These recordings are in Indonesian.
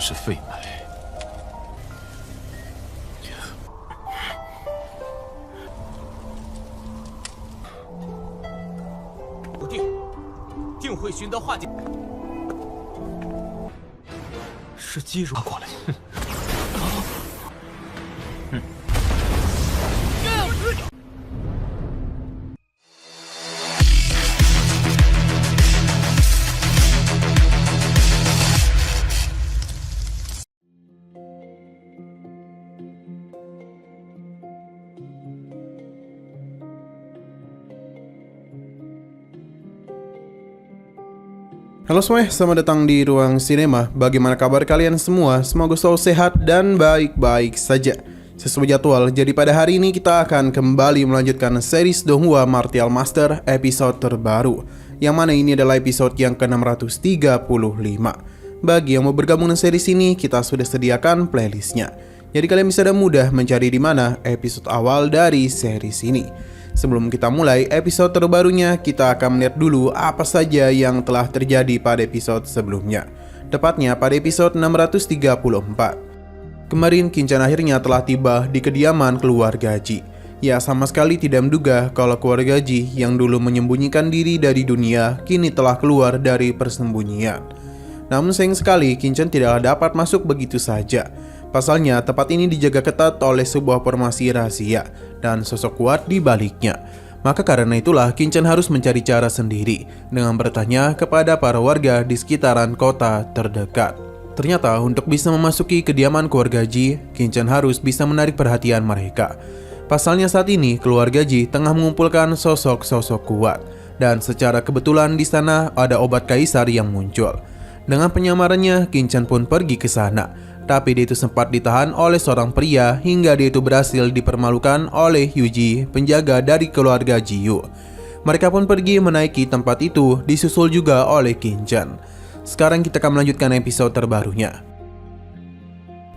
是废材。不定会寻得化解。是肌肉过来。Halo semuanya, selamat datang di Ruang Sinema. Bagaimana kabar kalian semua? Semoga selalu sehat dan baik-baik saja. Sesuai jadwal, jadi pada hari ini kita akan kembali melanjutkan series Donghua Martial Master episode terbaru, yang mana ini adalah episode yang ke-635. Bagi yang mau bergabung dengan series ini, kita sudah sediakan playlistnya. Jadi kalian bisa dengan mudah mencari di mana episode awal dari series ini. Sebelum kita mulai episode terbarunya, kita akan melihat dulu apa saja yang telah terjadi pada episode sebelumnya. Tepatnya pada episode 634. Kemarin Kinchan akhirnya telah tiba di kediaman keluarga Ji. Ya, sama sekali tidak menduga kalau keluarga Ji yang dulu menyembunyikan diri dari dunia, kini telah keluar dari persembunyian. Namun sayang sekali Kinchan tidak dapat masuk begitu saja. Pasalnya, tempat ini dijaga ketat oleh sebuah formasi rahasia dan sosok kuat di baliknya. Maka karena itulah Kinchan harus mencari cara sendiri dengan bertanya kepada para warga di sekitaran kota terdekat. Ternyata untuk bisa memasuki kediaman keluarga Ji, Kinchan harus bisa menarik perhatian mereka. Pasalnya saat ini keluarga Ji tengah mengumpulkan sosok-sosok kuat, dan secara kebetulan di sana ada obat kaisar yang muncul. Dengan penyamarannya, Kinchan pun pergi ke sana. Tapi dia itu sempat ditahan oleh seorang pria hingga dia itu berhasil dipermalukan oleh Yuji, penjaga dari keluarga Jiyu. Mereka pun pergi menaiki tempat itu, disusul juga oleh Kinchan. Sekarang kita akan melanjutkan episode terbarunya.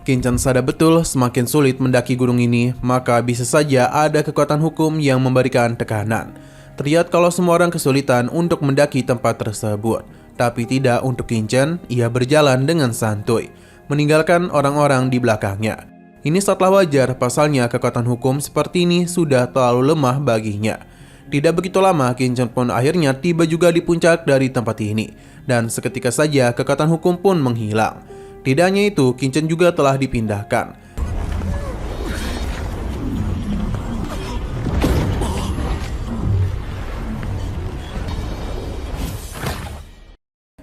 Kinchan sadar betul semakin sulit mendaki gunung ini, maka bisa saja ada kekuatan hukum yang memberikan tekanan. Terlihat kalau semua orang kesulitan untuk mendaki tempat tersebut, tapi tidak untuk Kinchan. Ia berjalan dengan santuy, meninggalkan orang-orang di belakangnya. Ini sangatlah wajar, pasalnya kekuatan hukum seperti ini sudah terlalu lemah baginya. Tidak begitu lama, Kinchan pun akhirnya tiba juga di puncak dari tempat ini, dan seketika saja kekuatan hukum pun menghilang. Tidak hanya itu, Kinchan juga telah dipindahkan.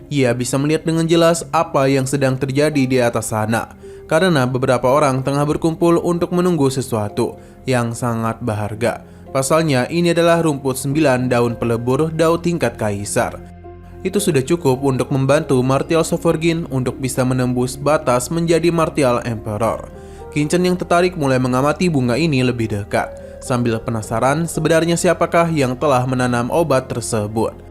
Ia bisa melihat dengan jelas apa yang sedang terjadi di atas sana, karena beberapa orang tengah berkumpul untuk menunggu sesuatu yang sangat berharga. Pasalnya ini adalah rumput 9 daun pelebur dao tingkat kaisar. Itu sudah cukup untuk membantu Martial Sovereign untuk bisa menembus batas menjadi Martial Emperor. Kinchan yang tertarik mulai mengamati bunga ini lebih dekat, sambil penasaran sebenarnya siapakah yang telah menanam obat tersebut.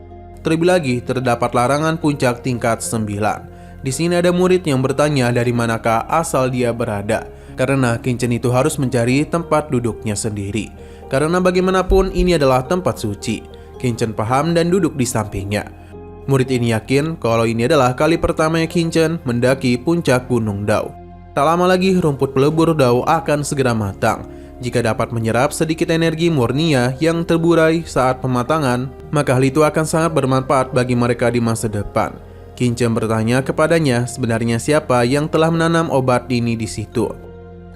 Terlebih lagi, terdapat larangan puncak tingkat 9. Di sini ada murid yang bertanya dari manakah asal dia berada, karena Kinchan itu harus mencari tempat duduknya sendiri. Karena bagaimanapun ini adalah tempat suci. Kinchan paham dan duduk di sampingnya. Murid ini yakin kalau ini adalah kali pertamanya Kinchan mendaki puncak Gunung Dao. Tak lama lagi rumput pelebur Dao akan segera matang. Jika dapat menyerap sedikit energi murninya yang terburai saat pematangan, maka hal itu akan sangat bermanfaat bagi mereka di masa depan. Kinchan bertanya kepadanya sebenarnya siapa yang telah menanam obat ini di situ.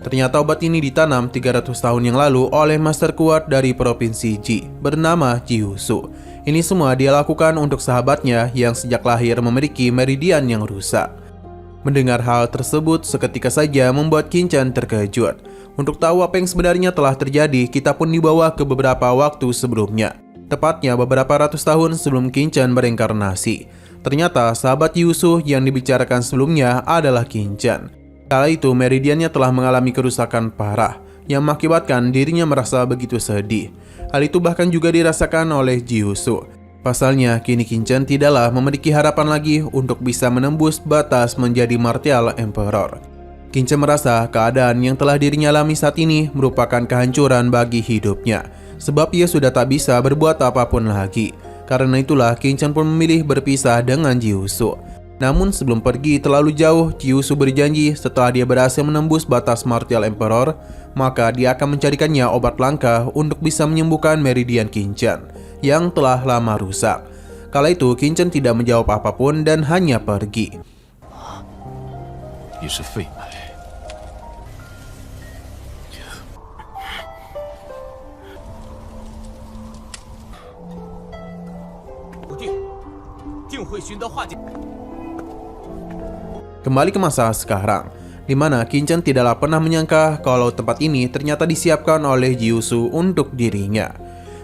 Ternyata obat ini ditanam 300 tahun yang lalu oleh master kuat dari provinsi Ji, bernama Jiusu. Ini semua dia lakukan untuk sahabatnya yang sejak lahir memiliki meridian yang rusak. Mendengar hal tersebut seketika saja membuat Kinchan terkejut. Untuk tahu apa yang sebenarnya telah terjadi, kita pun dibawa ke beberapa waktu sebelumnya. Tepatnya beberapa ratus tahun sebelum Kinchan bereinkarnasi. Ternyata sahabat Yusu yang dibicarakan sebelumnya adalah Kinchan. Kala itu meridiannya telah mengalami kerusakan parah, yang mengakibatkan dirinya merasa begitu sedih. Hal itu bahkan juga dirasakan oleh Jiusu. Pasalnya kini Kinchan tidaklah memiliki harapan lagi untuk bisa menembus batas menjadi Martial Emperor. Kinchan merasa keadaan yang telah dirinya alami saat ini merupakan kehancuran bagi hidupnya, sebab ia sudah tak bisa berbuat apapun lagi. Karena itulah Kinchan pun memilih berpisah dengan Jiusu. Namun sebelum pergi terlalu jauh, Gyusu berjanji setelah dia berhasil menembus batas Martial Emperor, maka dia akan mencarikannya obat langka untuk bisa menyembuhkan meridian Qinchan yang telah lama rusak. Kala itu Qinchan tidak menjawab apapun dan hanya pergi. 你是废脉， 不定，定会寻得化解。 Kembali ke masa sekarang, di mana Qinchan tidaklah pernah menyangka kalau tempat ini ternyata disiapkan oleh Gyusu untuk dirinya.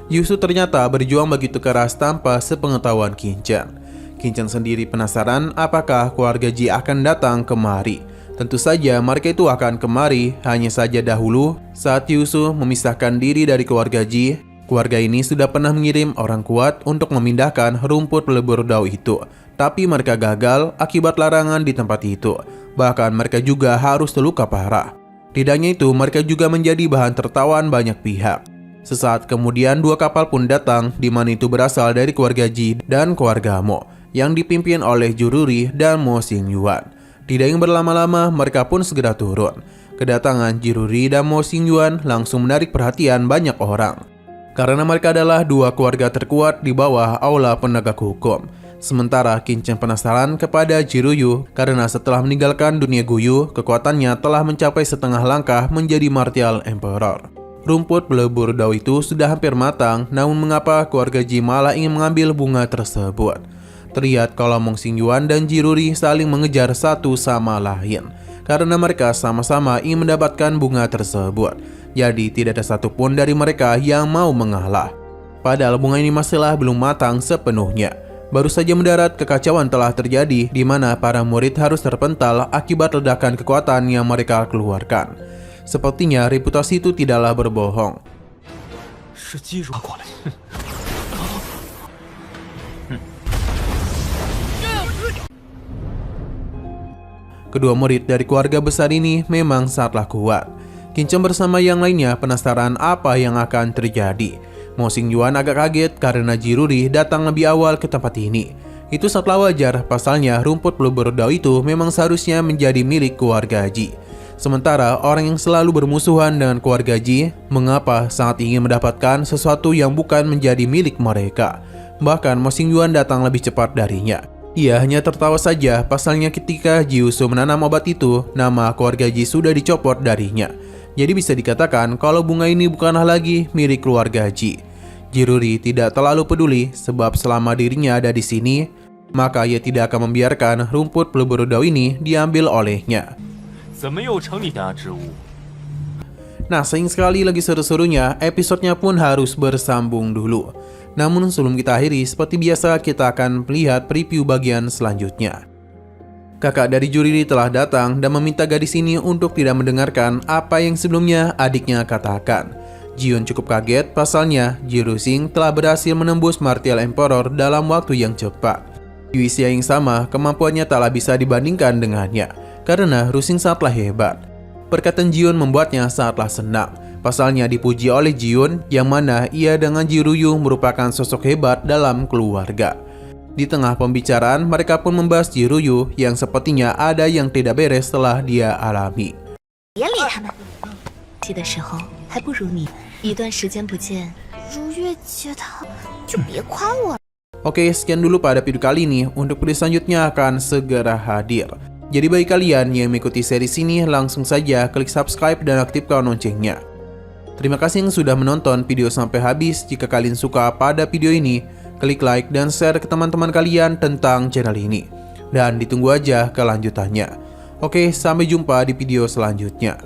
Gyusu ternyata berjuang begitu keras tanpa sepengetahuan Qinchan. Qinchan sendiri penasaran apakah keluarga Ji akan datang kemari. Tentu saja mereka itu akan kemari, hanya saja dahulu saat Gyusu memisahkan diri dari keluarga Ji, keluarga ini sudah pernah mengirim orang kuat untuk memindahkan rumput pelebur dao itu. Tapi mereka gagal akibat larangan di tempat itu. Bahkan mereka juga harus terluka parah. Tidak hanya itu, mereka juga menjadi bahan tertawan banyak pihak. Sesaat kemudian 2 kapal pun datang, di mana itu berasal dari keluarga Ji dan keluarga Mo, yang dipimpin oleh Jiruri dan Mo Xingyuan. Tidak yang berlama-lama, mereka pun segera turun. Kedatangan Jiruri dan Mo Xingyuan langsung menarik perhatian banyak orang. Karena mereka adalah 2 keluarga terkuat di bawah aula penegak hukum. Sementara Qinchan penasaran kepada Jiruyu karena setelah meninggalkan dunia Guyu, kekuatannya telah mencapai setengah langkah menjadi Martial Emperor. Rumput pelebur dao itu sudah hampir matang, namun mengapa keluarga Ji malah ingin mengambil bunga tersebut? Terlihat kalau Mo Xingyuan dan Jiruri saling mengejar satu sama lain, karena mereka sama-sama ingin mendapatkan bunga tersebut. Jadi tidak ada satupun dari mereka yang mau mengalah. Padahal bunga ini masihlah belum matang sepenuhnya. Baru saja mendarat, kekacauan telah terjadi di mana para murid harus terpental akibat ledakan kekuatan yang mereka keluarkan. Sepertinya reputasi itu tidaklah berbohong. 是肌肉过来。 Kedua murid dari keluarga besar ini memang sangatlah kuat. Qinchan bersama yang lainnya penasaran apa yang akan terjadi. Mo Xingyuan agak kaget karena Jiruri datang lebih awal ke tempat ini. Itu sangatlah wajar, pasalnya rumput pelebur dao itu memang seharusnya menjadi milik keluarga Ji. Sementara orang yang selalu bermusuhan dengan keluarga Ji, mengapa sangat ingin mendapatkan sesuatu yang bukan menjadi milik mereka. Bahkan Mo Xingyuan datang lebih cepat darinya. Ia hanya tertawa saja, pasalnya ketika Gyusu menanam obat itu, nama keluarga Ji sudah dicopot darinya. Jadi bisa dikatakan kalau bunga ini bukanlah lagi milik keluarga Ji. Jiruri tidak terlalu peduli sebab selama dirinya ada di sini, maka ia tidak akan membiarkan rumput pelebur dao ini diambil olehnya. Nah, sayang sekali lagi seru-serunya, episodenya pun harus bersambung dulu. Namun sebelum kita akhiri, seperti biasa kita akan melihat preview bagian selanjutnya. Kakak dari Jiruri telah datang dan meminta gadis ini untuk tidak mendengarkan apa yang sebelumnya adiknya katakan. Jiun cukup kaget, pasalnya Jirusing telah berhasil menembus Martial Emperor dalam waktu yang cepat. Di usia yang sama, kemampuannya taklah bisa dibandingkan dengannya, karena Rusing sangatlah hebat. Perkataan Jiun membuatnya sangatlah senang, pasalnya dipuji oleh Jiun, yang mana ia dengan Jiruyu merupakan sosok hebat dalam keluarga. Di tengah pembicaraan, mereka pun membahas Jiruyu yang sepertinya ada yang tidak beres setelah dia alami. Oke, sekian dulu pada video kali ini. Untuk video selanjutnya akan segera hadir. Jadi bagi kalian yang mengikuti seri ini, langsung saja klik subscribe dan aktifkan loncengnya. Terima kasih yang sudah menonton video sampai habis. Jika kalian suka pada video ini, klik like dan share ke teman-teman kalian tentang channel ini. Dan ditunggu aja kelanjutannya. Oke, sampai jumpa di video selanjutnya.